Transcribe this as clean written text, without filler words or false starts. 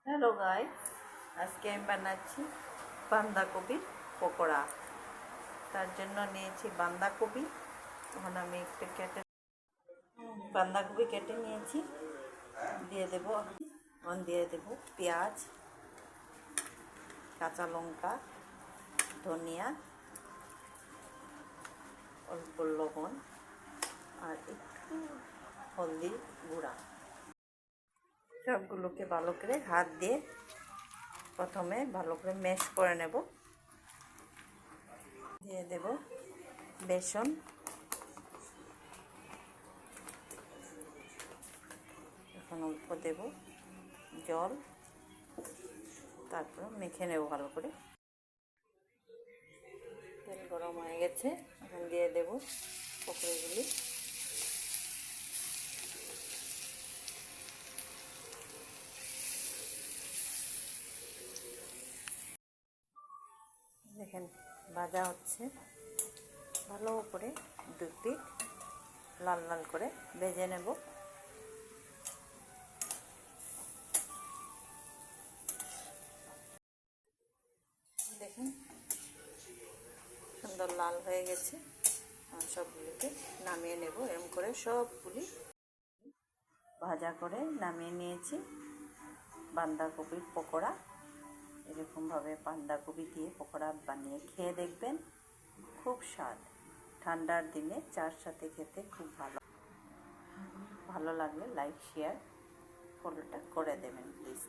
Hello guys, আজকে আমি বানাচ্ছি বাঁধাকপির পকোড়া। তার জন্য নিয়েছি বাঁধাকপি। তখন আমি একটু বাঁধাকপি কেটে নিয়েছি। দিয়ে দেব পেঁয়াজ, কাঁচা লঙ্কা, ধনিয়া, অল্প লবণ আর একটু হলদি গুঁড়া। সবগুলোকে ভালো করে হাত দিয়ে প্রথমে ভালো করে ম্যাশ করে নেব। দিয়ে দেব বেসন, এখন অল্প দেব জল, তারপর মেখে নেব ভালো করে। তেল গরম হয়ে গেছে, এখন দিয়ে দেব পকোড়াগুলি। দেখেন ভাজা হচ্ছে, ভালো করে দুই পিঠ লাল লাল করে ভেজে নেব। দেখেন সুন্দর লাল হয়ে গেছে। সবগুলিকে নামিয়ে নেব। এরকম করে সবগুলি ভাজা করে নামিয়ে নিয়েছি। বাঁধাকপির পকোড়া, এরকমভাবে বাঁধাকপি দিয়ে পকোড়া বানিয়ে খেয়ে দেখবেন, খুব স্বাদ। ঠান্ডার দিনে চার সাথে খেতে খুব ভালো লাগলে লাইক শেয়ার ফলোটা করে দেবেন প্লিজ।